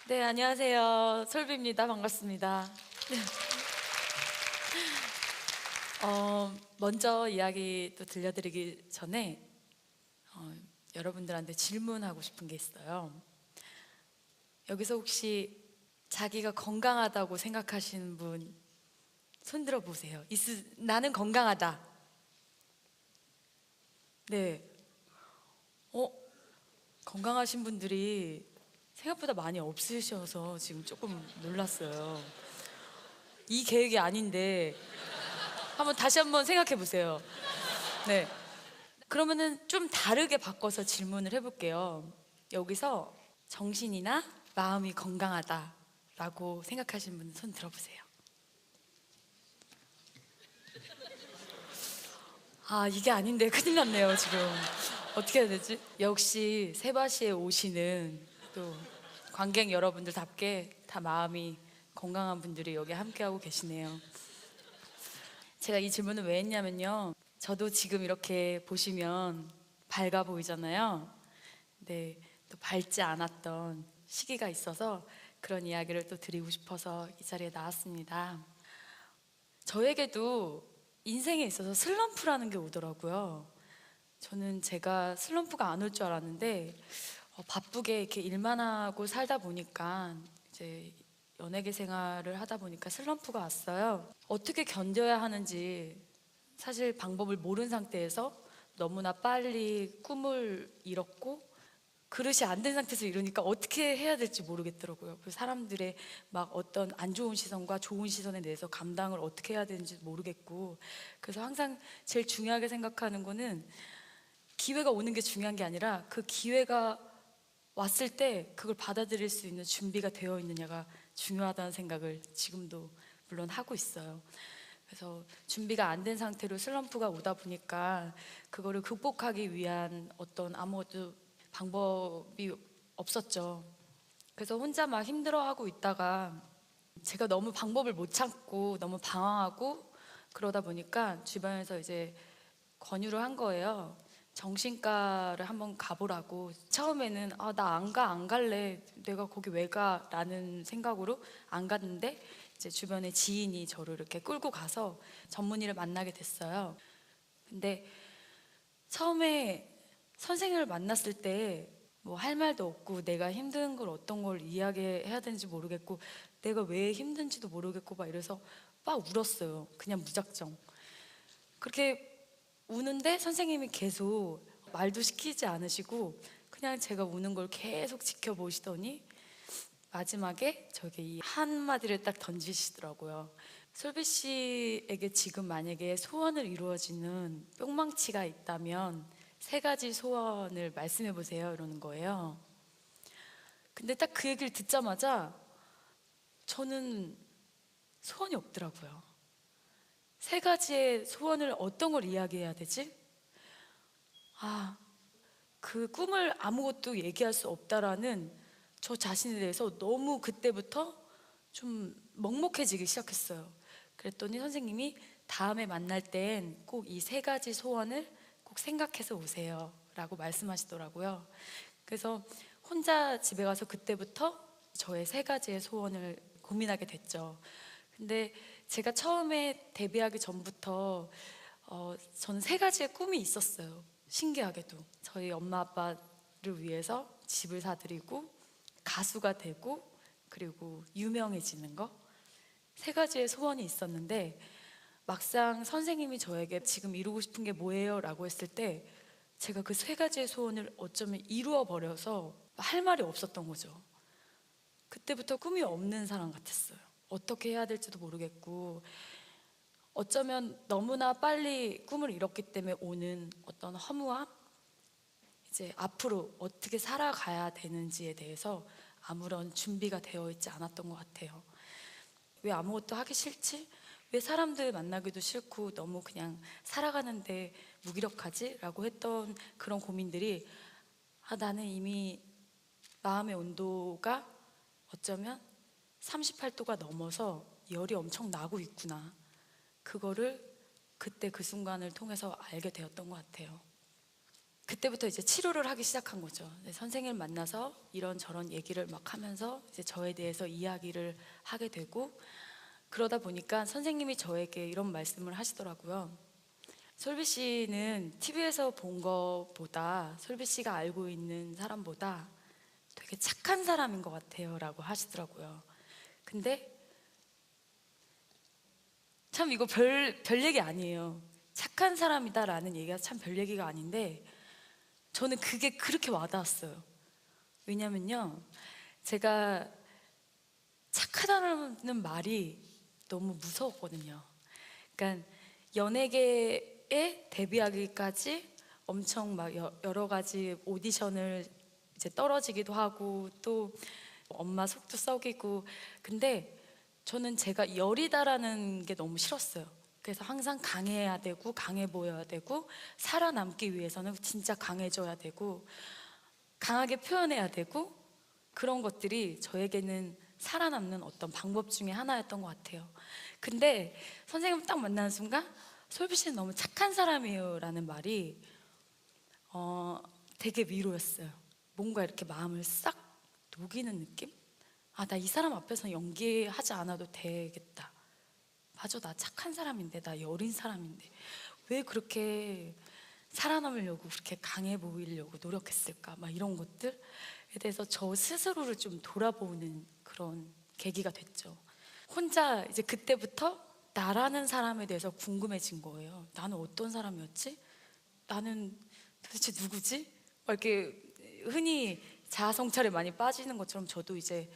네, 안녕하세요. 솔비입니다. 반갑습니다. 먼저 이야기 또 들려드리기 전에 여러분들한테 질문하고 싶은 게 있어요. 여기서 혹시 자기가 건강하다고 생각하시는 분 손들어 보세요. 나는 건강하다. 네. 어, 건강하신 분들이 생각보다 많이 없으셔서 지금 조금 놀랐어요. 이 계획이 아닌데 다시 한번 생각해 보세요. 네. 그러면은 좀 다르게 바꿔서 질문을 해볼게요. 여기서 정신이나 마음이 건강하다라고 생각하시는 분 손 들어보세요. 아, 이게 아닌데 큰일 났네요, 지금. 어떻게 해야 되지? 역시 세바시에 오시는 또 관객 여러분들답게 다 마음이 건강한 분들이 여기 함께하고 계시네요. 제가 이 질문을 왜 했냐면요. 저도 지금 이렇게 보시면 밝아 보이잖아요. 네, 또 밝지 않았던 시기가 있어서 그런 이야기를 또 드리고 싶어서 이 자리에 나왔습니다. 저에게도 인생에 있어서 슬럼프라는 게 오더라고요. 저는 제가 슬럼프가 안 올 줄 알았는데 바쁘게 이렇게 일만 하고 살다 보니까 이제 연예계 생활을 하다 보니까 슬럼프가 왔어요. 어떻게 견뎌야 하는지 사실 방법을 모르는 상태에서 너무나 빨리 꿈을 잃었고 그릇이 안 된 상태에서 이러니까 어떻게 해야 될지 모르겠더라고요. 그 사람들의 막 어떤 안 좋은 시선과 좋은 시선에 대해서 감당을 어떻게 해야 되는지 모르겠고, 그래서 항상 제일 중요하게 생각하는 거는 기회가 오는 게 중요한 게 아니라 그 기회가 왔을 때 그걸 받아들일 수 있는 준비가 되어 있느냐가 중요하다는 생각을 지금도 물론 하고 있어요. 그래서 준비가 안 된 상태로 슬럼프가 오다 보니까 그거를 극복하기 위한 어떤 아무것도 방법이 없었죠. 그래서 혼자 막 힘들어하고 있다가 제가 너무 방법을 못 찾고 너무 방황하고 그러다 보니까 주변에서 이제 권유를 한 거예요. 정신과를 한번 가보라고. 처음에는 나 안 갈래. 내가 거기 왜 가? 라는 생각으로 안 갔는데 이제 주변에 지인이 저를 이렇게 끌고 가서 전문의를 만나게 됐어요. 근데 처음에 선생님을 만났을 때 뭐 할 말도 없고 내가 힘든 걸 어떤 걸 이야기해야 되는지 모르겠고 내가 왜 힘든지도 모르겠고 막 이래서 막 울었어요. 그냥 무작정. 그렇게 우는데 선생님이 계속 말도 시키지 않으시고 그냥 제가 우는 걸 계속 지켜보시더니 마지막에 저에게 이 한마디를 딱 던지시더라고요. 솔비 씨에게 지금 만약에 소원을 이루어지는 뿅망치가 있다면 세 가지 소원을 말씀해 보세요. 이러는 거예요. 근데 딱 그 얘기를 듣자마자 저는 소원이 없더라고요. 세 가지의 소원을 어떤 걸 이야기해야 되지? 그 꿈을 아무것도 얘기할 수 없다라는 저 자신에 대해서 너무 그때부터 좀 먹먹해지기 시작했어요. 그랬더니 선생님이 다음에 만날 땐 꼭 이 세 가지 소원을 꼭 생각해서 오세요 라고 말씀하시더라고요. 그래서 혼자 집에 가서 그때부터 저의 세 가지의 소원을 고민하게 됐죠. 근데 제가 처음에 데뷔하기 전부터 저는 세 가지의 꿈이 있었어요. 신기하게도 저희 엄마 아빠를 위해서 집을 사드리고 가수가 되고 그리고 유명해지는 거, 세 가지의 소원이 있었는데 막상 선생님이 저에게 지금 이루고 싶은 게 뭐예요? 라고 했을 때 제가 그 세 가지의 소원을 어쩌면 이루어 버려서 할 말이 없었던 거죠. 그때부터 꿈이 없는 사람 같았어요. 어떻게 해야 될지도 모르겠고 어쩌면 너무나 빨리 꿈을 이뤘기 때문에 오는 어떤 허무함, 이제 앞으로 어떻게 살아가야 되는지에 대해서 아무런 준비가 되어 있지 않았던 것 같아요. 왜 아무것도 하기 싫지? 왜 사람들 만나기도 싫고 너무 그냥 살아가는데 무기력하지? 라고 했던 그런 고민들이 나는 이미 마음의 온도가 어쩌면 38도가 넘어서 열이 엄청 나고 있구나. 그거를 그때 그 순간을 통해서 알게 되었던 것 같아요. 그때부터 이제 치료를 하기 시작한 거죠. 선생님을 만나서 이런저런 얘기를 막 하면서 이제 저에 대해서 이야기를 하게 되고, 그러다 보니까 선생님이 저에게 이런 말씀을 하시더라고요. 솔비 씨는 TV에서 본 것보다, 솔비 씨가 알고 있는 사람보다 되게 착한 사람인 것 같아요 라고 하시더라고요. 근데 참 이거 별 얘기 아니에요. 착한 사람이다 라는 얘기가 참 별 얘기가 아닌데, 저는 그게 그렇게 와닿았어요. 왜냐면요, 제가 착하다는 말이 너무 무서웠거든요. 그러니까 연예계에 데뷔하기까지 엄청 막 여러 가지 오디션을 이제 떨어지기도 하고, 또 엄마 속도 썩이고. 근데 저는 제가 열이다라는 게 너무 싫었어요. 그래서 항상 강해야 되고 강해 보여야 되고, 살아남기 위해서는 진짜 강해져야 되고 강하게 표현해야 되고, 그런 것들이 저에게는 살아남는 어떤 방법 중에 하나였던 것 같아요. 근데 선생님 딱 만나는 순간 솔비 씨는 너무 착한 사람이에요 라는 말이 되게 위로였어요. 뭔가 이렇게 마음을 싹 녹이는 느낌? 아, 나 이 사람 앞에서 연기하지 않아도 되겠다. 맞아, 나 착한 사람인데, 나 여린 사람인데 왜 그렇게 살아남으려고 그렇게 강해 보이려고 노력했을까? 막 이런 것들에 대해서 저 스스로를 좀 돌아보는 그런 계기가 됐죠. 혼자 이제 그때부터 나라는 사람에 대해서 궁금해진 거예요. 나는 어떤 사람이었지? 나는 도대체 누구지? 막 이렇게 흔히 자아 성찰에 많이 빠지는 것처럼 저도 이제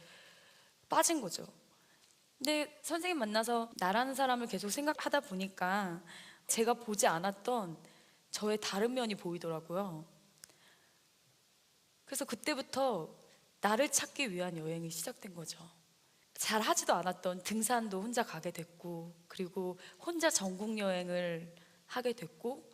빠진 거죠. 근데 선생님 만나서 나라는 사람을 계속 생각하다 보니까 제가 보지 않았던 저의 다른 면이 보이더라고요. 그래서 그때부터 나를 찾기 위한 여행이 시작된 거죠. 잘 하지도 않았던 등산도 혼자 가게 됐고, 그리고 혼자 전국 여행을 하게 됐고,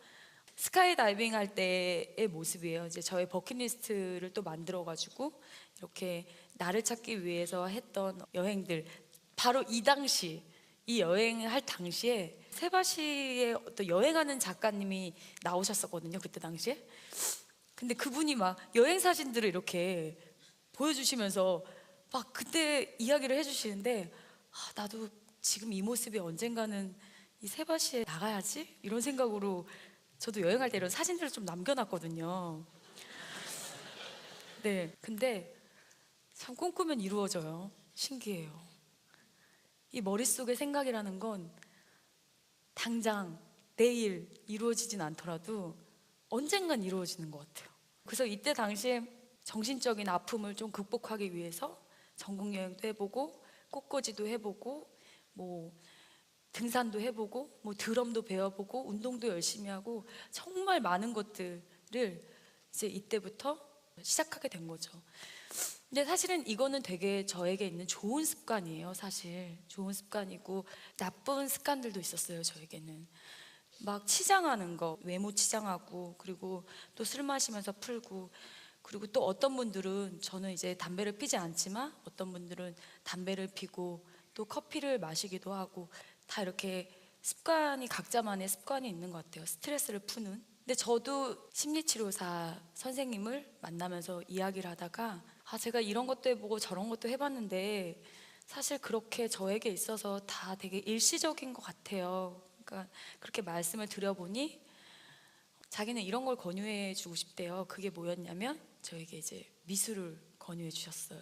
스카이다이빙 할 때의 모습이에요. 이제 저의 버킷리스트를 또 만들어가지고 이렇게 나를 찾기 위해서 했던 여행들, 바로 이 당시, 이 여행을 할 당시에 세바시의 어떤 여행하는 작가님이 나오셨었거든요, 그때 당시에. 근데 그분이 막 여행 사진들을 이렇게 보여주시면서 막 그때 이야기를 해주시는데, 아, 나도 지금 이 모습이 언젠가는 이 세바시에 나가야지? 이런 생각으로 저도 여행할 때 이런 사진들을 좀 남겨놨거든요. 네, 근데 참 꿈꾸면 이루어져요. 신기해요. 이 머릿속의 생각이라는 건 당장 내일 이루어지진 않더라도 언젠간 이루어지는 것 같아요. 그래서 이때 당시에 정신적인 아픔을 좀 극복하기 위해서 전국 여행도 해보고, 꽃꽂이도 해보고, 뭐 등산도 해보고, 뭐 드럼도 배워보고, 운동도 열심히 하고, 정말 많은 것들을 이제 이때부터 시작하게 된 거죠. 근데 사실은 이거는 되게 저에게 있는 좋은 습관이에요. 사실 좋은 습관이고, 나쁜 습관들도 있었어요, 저에게는. 막 치장하는 거, 외모 치장하고, 그리고 또 술 마시면서 풀고, 그리고 또 어떤 분들은, 저는 이제 담배를 피지 않지만 어떤 분들은 담배를 피고 또 커피를 마시기도 하고, 다 이렇게 습관이, 각자만의 습관이 있는 것 같아요. 스트레스를 푸는. 근데 저도 심리치료사 선생님을 만나면서 이야기를 하다가, 아, 제가 이런 것도 해보고 저런 것도 해봤는데 사실 그렇게 저에게 있어서 다 되게 일시적인 것 같아요. 그러니까 그렇게 말씀을 드려보니 자기는 이런 걸 권유해 주고 싶대요. 그게 뭐였냐면 저에게 이제 미술을 권유해 주셨어요.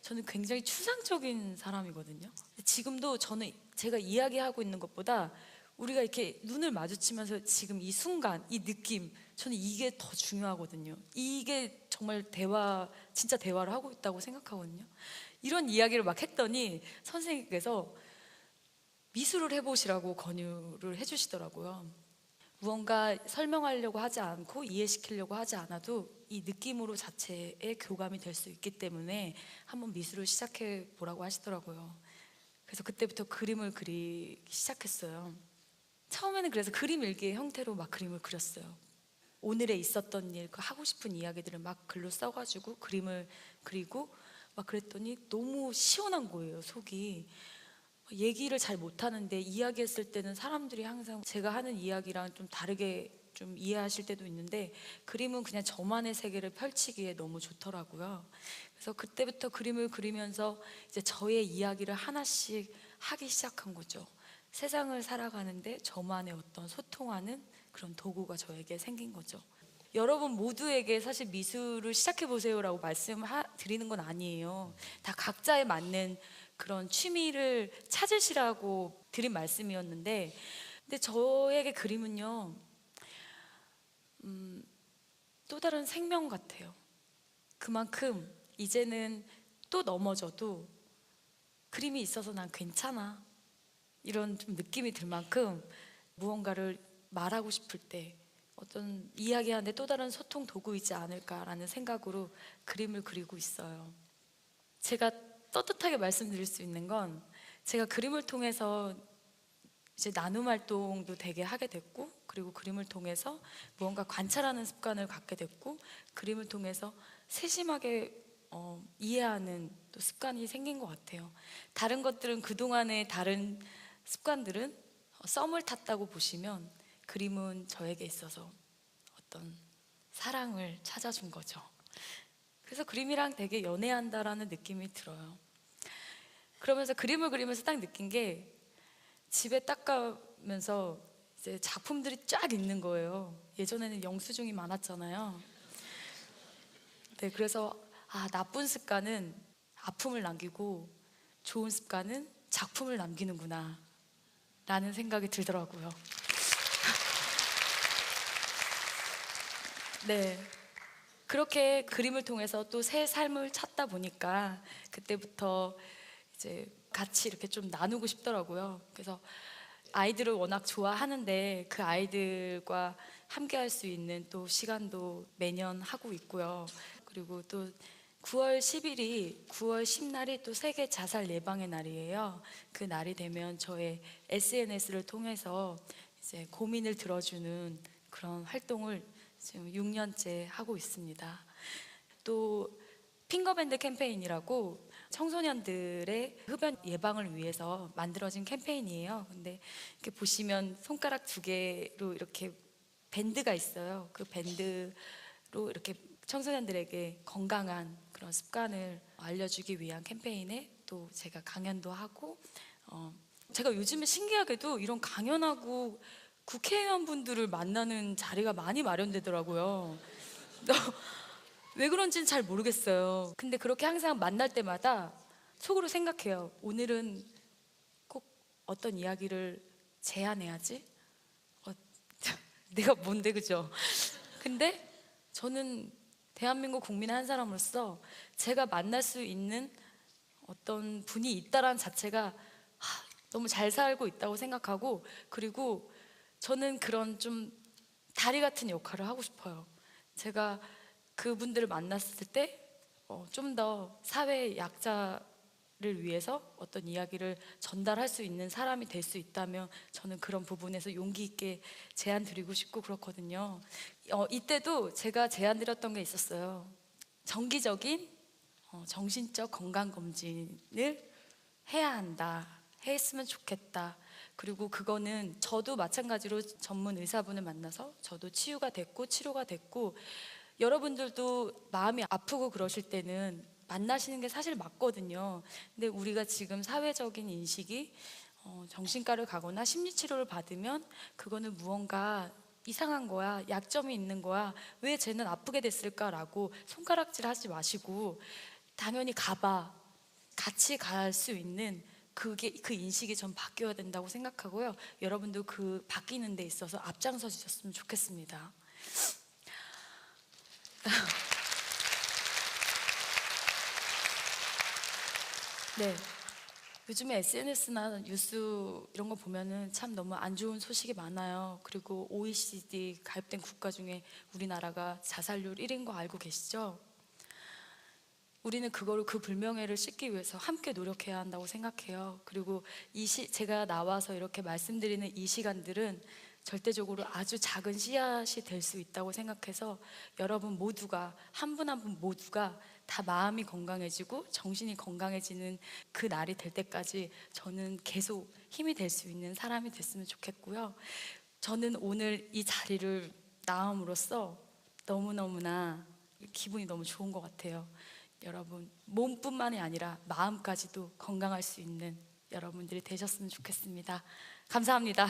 저는 굉장히 추상적인 사람이거든요. 지금도 저는 제가 이야기하고 있는 것보다 우리가 이렇게 눈을 마주치면서 지금 이 순간, 이 느낌, 저는 이게 더 중요하거든요. 이게 정말 대화, 진짜 대화를 하고 있다고 생각하거든요. 이런 이야기를 막 했더니 선생님께서 미술을 해보시라고 권유를 해주시더라고요. 무언가 설명하려고 하지 않고 이해시키려고 하지 않아도 이 느낌으로 자체의 교감이 될 수 있기 때문에 한번 미술을 시작해 보라고 하시더라고요. 그래서 그때부터 그림을 그리기 시작했어요. 처음에는 그래서 그림 일기의 형태로 막 그림을 그렸어요. 오늘에 있었던 일, 그 하고 싶은 이야기들을 막 글로 써가지고 그림을 그리고 막 그랬더니 너무 시원한 거예요, 속이. 얘기를 잘 못하는데 이야기했을 때는 사람들이 항상 제가 하는 이야기랑 좀 다르게 좀 이해하실 때도 있는데, 그림은 그냥 저만의 세계를 펼치기에 너무 좋더라고요. 그래서 그때부터 그림을 그리면서 이제 저의 이야기를 하나씩 하기 시작한 거죠. 세상을 살아가는데 저만의 어떤 소통하는 그런 도구가 저에게 생긴 거죠. 여러분 모두에게 사실 미술을 시작해 보세요라고 말씀드리는 건 아니에요. 다 각자에 맞는 그런 취미를 찾으시라고 드린 말씀이었는데, 근데 저에게 그림은요, 또 다른 생명 같아요. 그만큼 이제는 또 넘어져도 그림이 있어서 난 괜찮아, 이런 좀 느낌이 들 만큼 무언가를 말하고 싶을 때 어떤 이야기하는데 또 다른 소통 도구이지 않을까라는 생각으로 그림을 그리고 있어요. 제가 떳떳하게 말씀드릴 수 있는 건, 제가 그림을 통해서 이제 나눔 활동도 되게 하게 됐고, 그리고 그림을 통해서 무언가 관찰하는 습관을 갖게 됐고, 그림을 통해서 세심하게 이해하는 또 습관이 생긴 것 같아요. 다른 것들은, 그동안의 다른 습관들은 썸을 탔다고 보시면, 그림은 저에게 있어서 어떤 사랑을 찾아준 거죠. 그래서 그림이랑 되게 연애한다라는 느낌이 들어요. 그러면서 그림을 그리면서 딱 느낀 게, 집에 딱 가면서 이제 작품들이 쫙 있는 거예요. 예전에는 영수증이 많았잖아요. 네, 그래서 나쁜 습관은 아픔을 남기고 좋은 습관은 작품을 남기는구나 라는 생각이 들더라고요. 네, 그렇게 그림을 통해서 또 새 삶을 찾다 보니까 그때부터 이제 같이 이렇게 좀 나누고 싶더라고요. 그래서 아이들을 워낙 좋아하는데 그 아이들과 함께 할 수 있는 또 시간도 매년 하고 있고요. 그리고 또 9월 10일이 9월 10날이 또 세계 자살 예방의 날이에요. 그 날이 되면 저의 SNS를 통해서 이제 고민을 들어주는 그런 활동을 지금 6년째 하고 있습니다. 또 핑거밴드 캠페인이라고 청소년들의 흡연 예방을 위해서 만들어진 캠페인이에요. 근데 이렇게 보시면 손가락 두 개로 이렇게 밴드가 있어요. 그 밴드로 이렇게 청소년들에게 건강한 그런 습관을 알려주기 위한 캠페인에 또 제가 강연도 하고, 제가 요즘에 신기하게도 이런 강연하고 국회의원분들을 만나는 자리가 많이 마련되더라고요. 왜 그런지는 잘 모르겠어요. 근데 그렇게 항상 만날 때마다 속으로 생각해요. 오늘은 꼭 어떤 이야기를 제안해야지. 어, 내가 뭔데, 그죠? 근데 저는 대한민국 국민의 한 사람으로서 제가 만날 수 있는 어떤 분이 있다라는 자체가 너무 잘 살고 있다고 생각하고, 그리고 저는 그런 좀 다리 같은 역할을 하고 싶어요. 제가 그분들을 만났을 때 좀 더 사회의 약자를 위해서 어떤 이야기를 전달할 수 있는 사람이 될 수 있다면 저는 그런 부분에서 용기 있게 제안 드리고 싶고 그렇거든요. 이때도 제가 제안 드렸던 게 있었어요. 정기적인 정신적 건강 검진을 해야 한다, 했으면 좋겠다. 그리고 그거는 저도 마찬가지로 전문 의사분을 만나서 저도 치유가 됐고 치료가 됐고, 여러분들도 마음이 아프고 그러실 때는 만나시는 게 사실 맞거든요. 근데 우리가 지금 사회적인 인식이 정신과를 가거나 심리치료를 받으면 그거는 무언가 이상한 거야, 약점이 있는 거야, 왜 쟤는 아프게 됐을까라고 손가락질 하지 마시고 당연히 가봐, 같이 갈 수 있는 그 인식이 전 바뀌어야 된다고 생각하고요. 여러분도 그 바뀌는 데 있어서 앞장서 주셨으면 좋겠습니다. 네, 요즘에 SNS나 뉴스 이런 거 보면은 참 너무 안 좋은 소식이 많아요. 그리고 OECD 가입된 국가 중에 우리나라가 자살률 1인 거 알고 계시죠? 우리는 그 불명예를 씻기 위해서 함께 노력해야 한다고 생각해요. 그리고 제가 나와서 이렇게 말씀드리는 이 시간들은 절대적으로 아주 작은 씨앗이 될 수 있다고 생각해서, 여러분 모두가, 한 분 한 분 모두가 다 마음이 건강해지고 정신이 건강해지는 그 날이 될 때까지 저는 계속 힘이 될 수 있는 사람이 됐으면 좋겠고요. 저는 오늘 이 자리를 나옴으로써 너무너무나 기분이 너무 좋은 것 같아요. 여러분 몸뿐만이 아니라 마음까지도 건강할 수 있는 여러분들이 되셨으면 좋겠습니다. 감사합니다.